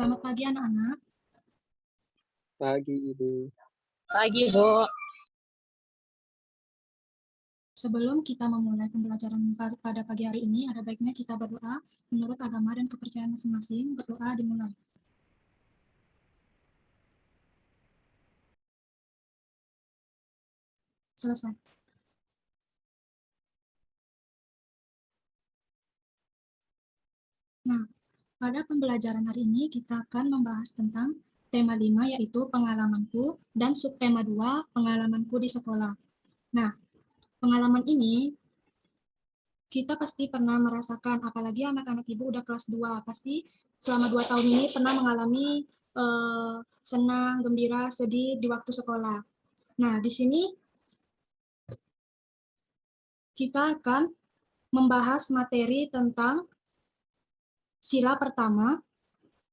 Selamat pagi anak-anak. Pagi, Ibu. Pagi, Bu. Sebelum kita memulai pembelajaran pada pagi hari ini, ada baiknya kita berdoa menurut agama dan kepercayaan masing-masing. Berdoa dimulai. Selesai. Nah, pada pembelajaran hari ini kita akan membahas tentang tema 5 yaitu pengalamanku dan subtema 2 pengalamanku di sekolah. Nah, pengalaman ini kita pasti pernah merasakan, apalagi anak-anak ibu udah kelas 2, pasti selama 2 tahun ini pernah mengalami senang, gembira, sedih di waktu sekolah. Nah, di sini kita akan membahas materi tentang sila pertama,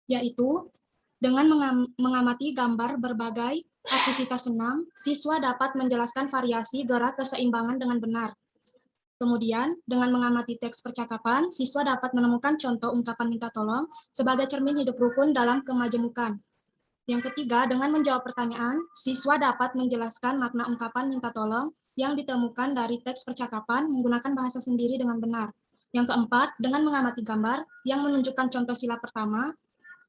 yaitu dengan mengamati gambar berbagai aktivitas senam, siswa dapat menjelaskan variasi gerak keseimbangan dengan benar. Kemudian, dengan mengamati teks percakapan, siswa dapat menemukan contoh ungkapan minta tolong sebagai cermin hidup rukun dalam kemajemukan. Yang ketiga, dengan menjawab pertanyaan, siswa dapat menjelaskan makna ungkapan minta tolong yang ditemukan dari teks percakapan menggunakan bahasa sendiri dengan benar. Yang keempat, dengan mengamati gambar yang menunjukkan contoh sila pertama,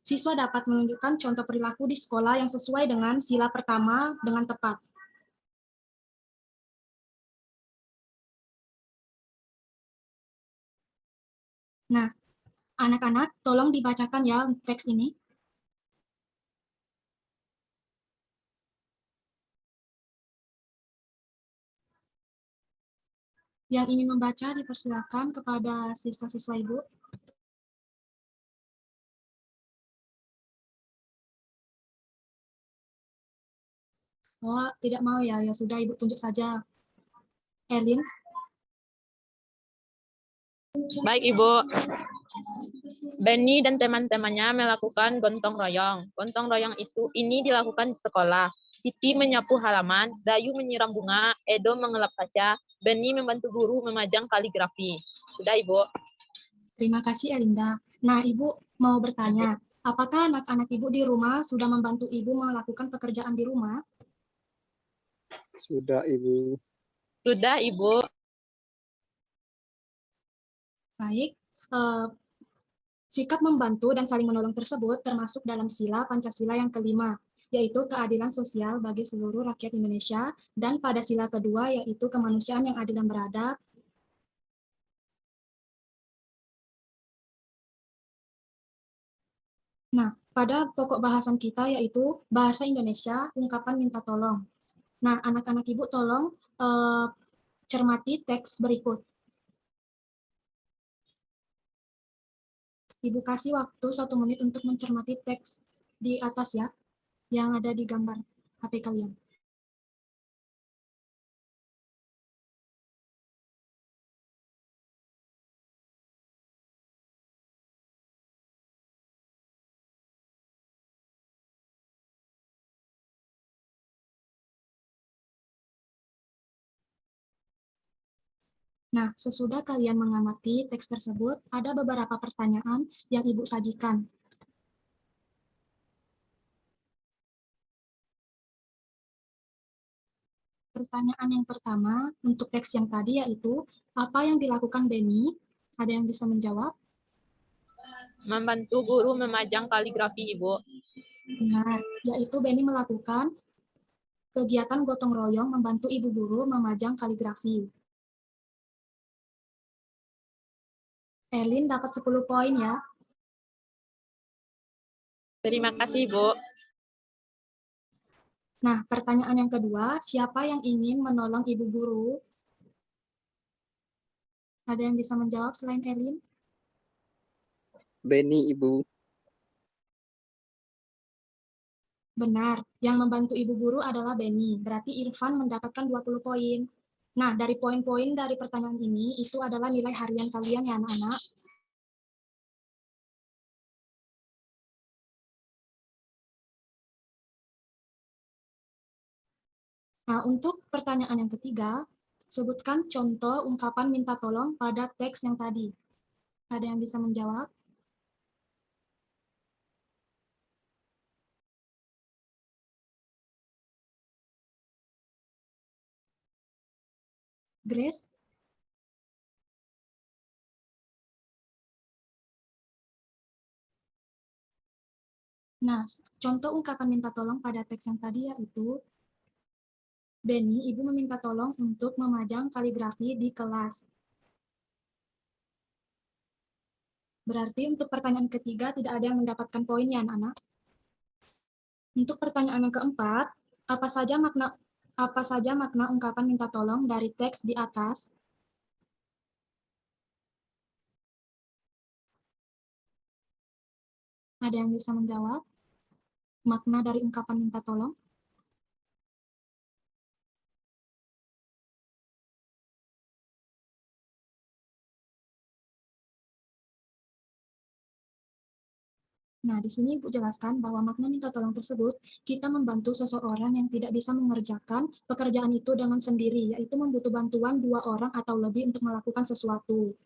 siswa dapat menunjukkan contoh perilaku di sekolah yang sesuai dengan sila pertama dengan tepat. Nah, anak-anak, tolong dibacakan ya teks ini. Yang ingin membaca dipersilakan kepada siswa-siswa Ibu. Oh, tidak mau ya, ya sudah Ibu tunjuk saja. Elin. Baik, Ibu. Benny dan teman-temannya melakukan gontong royong. Gontong royong ini dilakukan di sekolah. Siti menyapu halaman, Dayu menyiram bunga, Edo mengelap kaca, Benny membantu guru memajang kaligrafi. Sudah, Ibu. Terima kasih, Elinda. Nah, Ibu mau bertanya, apakah anak-anak Ibu di rumah sudah membantu Ibu melakukan pekerjaan di rumah? Sudah, Ibu. Sudah, Ibu. Baik, sikap membantu dan saling menolong tersebut termasuk dalam sila Pancasila yang kelima, yaitu keadilan sosial bagi seluruh rakyat Indonesia, dan pada sila kedua yaitu kemanusiaan yang adil dan beradab. Nah, pada pokok bahasan kita yaitu bahasa Indonesia, ungkapan minta tolong. Nah, anak-anak Ibu tolong cermati teks berikut. Ibu kasih waktu 1 menit untuk mencermati teks di atas ya, yang ada di gambar HP kalian. Nah, sesudah kalian mengamati teks tersebut, ada beberapa pertanyaan yang Ibu sajikan. Pertanyaan yang pertama untuk teks yang tadi yaitu, apa yang dilakukan Benny? Ada yang bisa menjawab? Membantu guru memajang kaligrafi, Ibu. Nah, yaitu Benny melakukan kegiatan gotong royong membantu ibu guru memajang kaligrafi. Elin dapat 10 poin ya. Terima kasih, Ibu. Nah, pertanyaan yang kedua, siapa yang ingin menolong ibu guru? Ada yang bisa menjawab selain Elin? Benny, Ibu. Benar, yang membantu ibu guru adalah Benny. Berarti Irfan mendapatkan 20 poin. Nah, dari poin-poin dari pertanyaan ini, itu adalah nilai harian kalian ya anak-anak. Nah, untuk pertanyaan yang ketiga, sebutkan contoh ungkapan minta tolong pada teks yang tadi. Ada yang bisa menjawab? Grace? Nah, contoh ungkapan minta tolong pada teks yang tadi yaitu, Benny, ibu meminta tolong untuk memajang kaligrafi di kelas. Berarti untuk pertanyaan ketiga tidak ada yang mendapatkan poin ya, anak-anak. Untuk pertanyaan yang keempat, apa saja makna ungkapan minta tolong dari teks di atas? Ada yang bisa menjawab? Makna dari ungkapan minta tolong? Nah, di sini Ibu jelaskan bahwa makna minta tolong tersebut, kita membantu seseorang yang tidak bisa mengerjakan pekerjaan itu dengan sendiri, yaitu membutuh bantuan 2 orang atau lebih untuk melakukan sesuatu.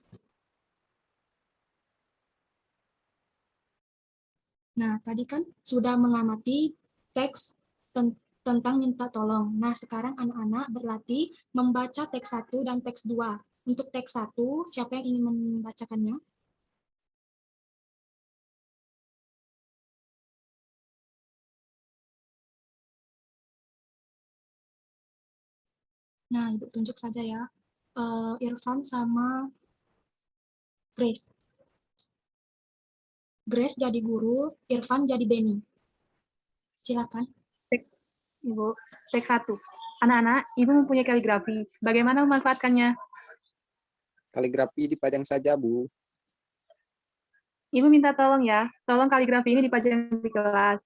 Nah, tadi kan sudah mengamati teks tentang minta tolong. Nah, sekarang anak-anak berlatih membaca teks 1 dan teks 2. Untuk teks 1, siapa yang ingin membacakannya? Nah, Ibu tunjuk saja ya. Irfan sama Grace. Grace jadi guru, Irfan jadi Benny. Silakan. Ibu, teks 1. Anak-anak, Ibu mempunyai kaligrafi. Bagaimana memanfaatkannya? Kaligrafi dipajang saja, Bu. Ibu minta tolong ya, tolong kaligrafi ini dipajang di kelas.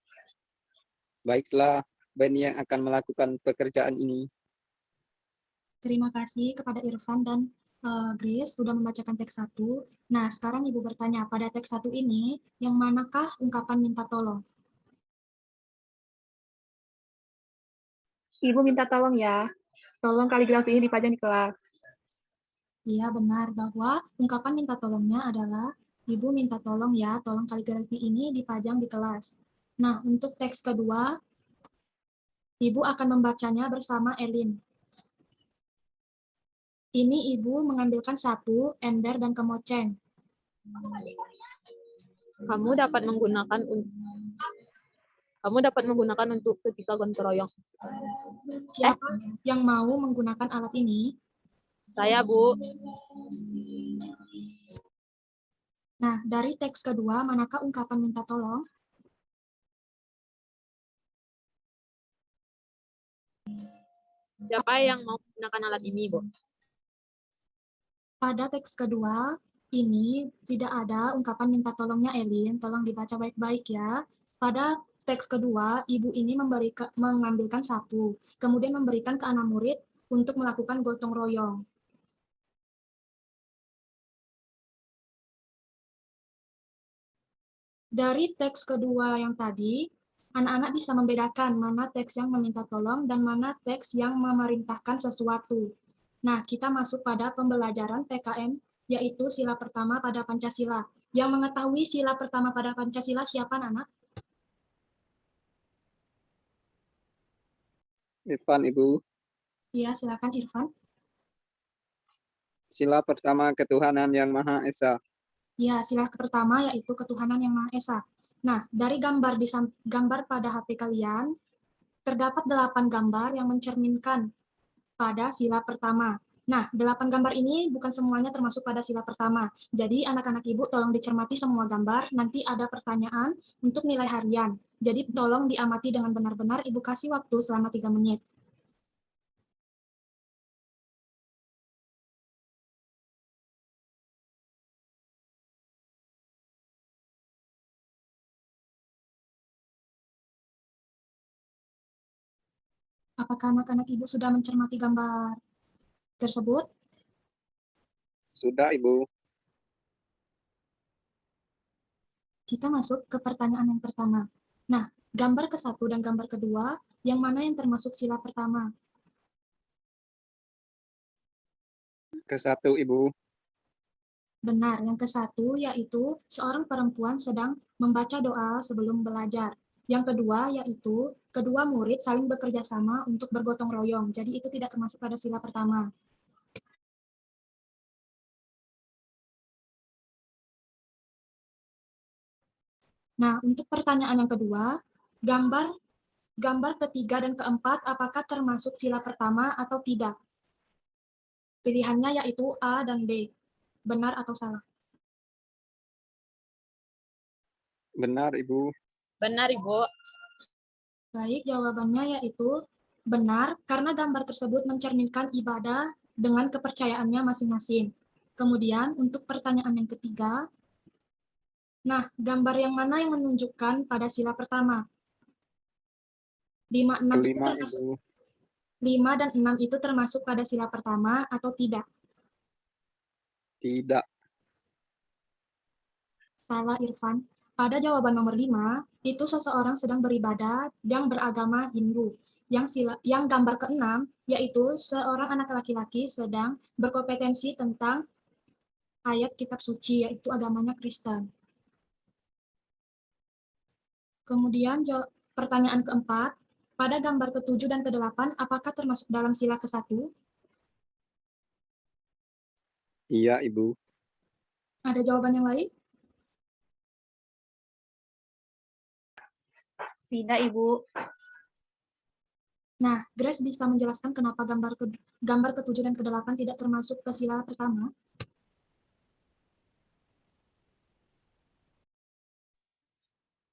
Baiklah, Benny yang akan melakukan pekerjaan ini. Terima kasih kepada Irfan dan Grace sudah membacakan teks 1. Nah, sekarang Ibu bertanya, pada teks 1 ini, yang manakah ungkapan minta tolong? Ibu minta tolong ya, tolong kaligrafi ini dipajang di kelas. Iya, benar bahwa ungkapan minta tolongnya adalah, Ibu minta tolong ya, tolong kaligrafi ini dipajang di kelas. Nah, untuk teks kedua, Ibu akan membacanya bersama Elin. Ini Ibu mengambilkan 1, ember, dan kemoceng. Kamu dapat menggunakan untuk ketika gotong royong. Siapa yang mau menggunakan alat ini? Saya, Bu. Nah, dari teks kedua, manakah ungkapan minta tolong? Siapa yang mau menggunakan alat ini, Bu? Pada teks kedua, ini tidak ada ungkapan minta tolongnya Elin, tolong dibaca baik-baik ya. Pada teks kedua, ibu ini mengambilkan 1, kemudian memberikan ke anak murid untuk melakukan gotong royong. Dari teks kedua yang tadi, anak-anak bisa membedakan mana teks yang meminta tolong dan mana teks yang memerintahkan sesuatu. Nah, kita masuk pada pembelajaran PKM, yaitu sila pertama pada Pancasila. Yang mengetahui sila pertama pada Pancasila siapa, anak? Irfan, Ibu. Iya, silakan Irfan. Sila pertama ketuhanan yang Maha Esa. Ya, sila pertama yaitu ketuhanan yang Maha Esa. Nah, dari gambar pada HP kalian, terdapat 8 gambar yang mencerminkan pada sila pertama. Nah, 8 gambar ini bukan semuanya termasuk pada sila pertama. Jadi, anak-anak Ibu tolong dicermati semua gambar, nanti ada pertanyaan untuk nilai harian. Jadi, tolong diamati dengan benar-benar, Ibu kasih waktu selama 3 menit. Apakah anak-anak Ibu sudah mencermati gambar tersebut? Sudah, Ibu. Kita masuk ke pertanyaan yang pertama. Nah, gambar ke-1 dan gambar kedua, yang mana yang termasuk sila pertama? Ke-1, Ibu. Benar, yang ke-1 yaitu seorang perempuan sedang membaca doa sebelum belajar. Yang kedua yaitu kedua murid saling bekerja sama untuk bergotong royong. Jadi itu tidak termasuk pada sila pertama. Nah, untuk pertanyaan yang kedua, gambar ketiga dan keempat apakah termasuk sila pertama atau tidak? Pilihannya yaitu A dan B. Benar atau salah? Benar, Ibu. Benar, Ibu. Baik, jawabannya yaitu benar karena gambar tersebut mencerminkan ibadah dengan kepercayaannya masing-masing. Kemudian untuk pertanyaan yang ketiga, nah, gambar yang mana yang menunjukkan pada sila pertama? 5, 6 itu Kelima, termasuk Ibu. 5 dan 6 itu termasuk pada sila pertama atau tidak? Tidak. Salah, Irfan. Pada jawaban nomor 5, itu seseorang sedang beribadah yang beragama Hindu. Yang gambar ke-6, yaitu seorang anak laki-laki sedang berkompetensi tentang ayat kitab suci, yaitu agamanya Kristen. Kemudian pertanyaan keempat, pada gambar ke-7 dan ke-8, apakah termasuk dalam sila ke-1? Iya, Ibu. Ada jawaban yang lain? Tidak, Ibu. Nah, Grace bisa menjelaskan kenapa gambar ke-7 dan ke-8 tidak termasuk ke sila pertama?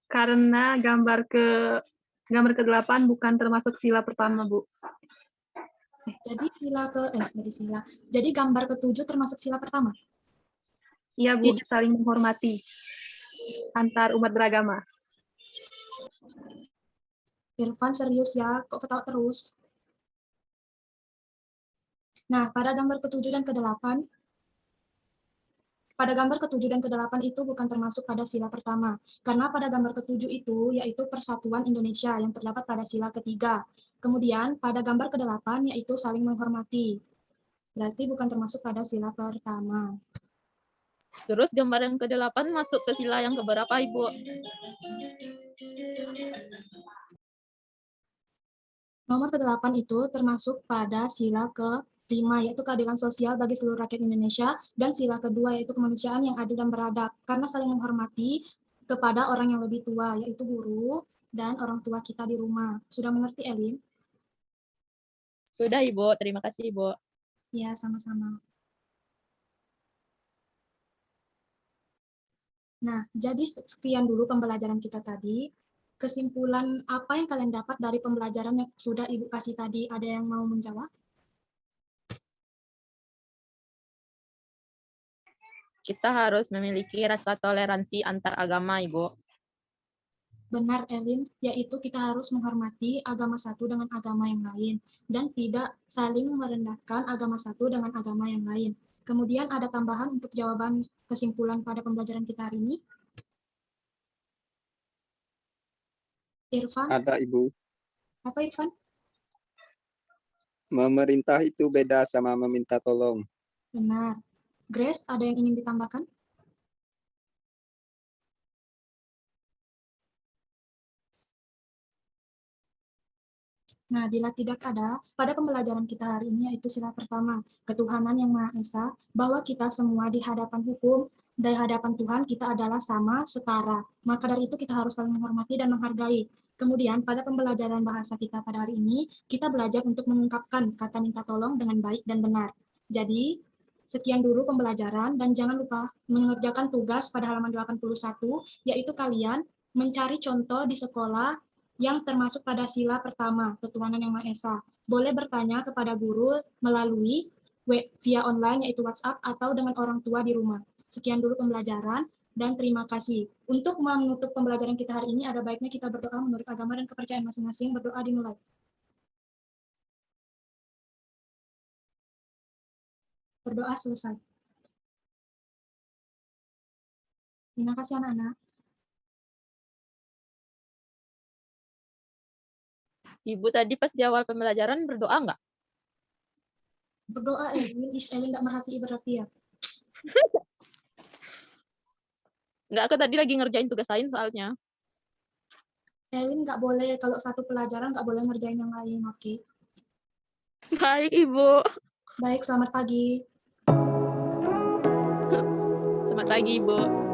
Karena gambar ke-8 bukan termasuk sila pertama, Bu. Jadi gambar ke-7 termasuk sila pertama? Iya, Bu, saling menghormati antar umat beragama. Irfan serius ya, kok ketawa terus? Nah, pada gambar ke-7 dan ke-8, itu bukan termasuk pada sila pertama. Karena pada gambar ke-7 itu, yaitu Persatuan Indonesia yang terdapat pada sila ketiga. Kemudian, pada gambar ke-8, yaitu saling menghormati. Berarti bukan termasuk pada sila pertama. Terus gambar yang ke-8 masuk ke sila yang keberapa, Ibu? Nomor ke-8 itu termasuk pada sila ke-5, yaitu keadilan sosial bagi seluruh rakyat Indonesia, dan sila kedua, yaitu kemanusiaan yang adil dan beradab, karena saling menghormati kepada orang yang lebih tua, yaitu guru dan orang tua kita di rumah. Sudah mengerti, Elin? Sudah, Ibu. Terima kasih, Ibu. Ya, sama-sama. Nah, jadi sekian dulu pembelajaran kita tadi. Kesimpulan apa yang kalian dapat dari pembelajaran yang sudah Ibu kasih tadi? Ada yang mau menjawab? Kita harus memiliki rasa toleransi antar agama, Ibu. Benar, Elin, yaitu kita harus menghormati agama satu dengan agama yang lain, dan tidak saling merendahkan agama satu dengan agama yang lain. Kemudian ada tambahan untuk jawaban kesimpulan pada pembelajaran kita hari ini. Irfan, Ada, Ibu. apa Irfan? Memerintah itu beda sama meminta tolong. Benar. Grace, ada yang ingin ditambahkan? Nah, bila tidak ada, pada pembelajaran kita hari ini yaitu sila pertama, ketuhanan yang Maha Esa, bahwa kita semua di hadapan hukum, di hadapan Tuhan kita adalah sama, setara. Maka dari itu kita harus saling menghormati dan menghargai. Kemudian pada pembelajaran bahasa kita pada hari ini, kita belajar untuk mengungkapkan kata minta tolong dengan baik dan benar. Jadi, sekian dulu pembelajaran, dan jangan lupa mengerjakan tugas pada halaman 81, yaitu kalian mencari contoh di sekolah yang termasuk pada sila pertama, ketuhanan yang Maha Esa. Boleh bertanya kepada guru melalui via online, yaitu WhatsApp, atau dengan orang tua di rumah. Sekian dulu pembelajaran, dan terima kasih. Untuk menutup pembelajaran kita hari ini, ada baiknya kita berdoa menurut agama dan kepercayaan masing-masing. Berdoa dimulai. Berdoa selesai. Terima kasih anak-anak. Ibu tadi pas di awal pembelajaran berdoa nggak? Berdoa, Elin. Elin nggak merhatiin berarti ya. Nggak, aku tadi lagi ngerjain tugas lain soalnya. Elin nggak boleh, kalau satu pelajaran nggak boleh ngerjain yang lain, oke? Baik, Ibu. Baik, selamat pagi. Selamat pagi, Ibu.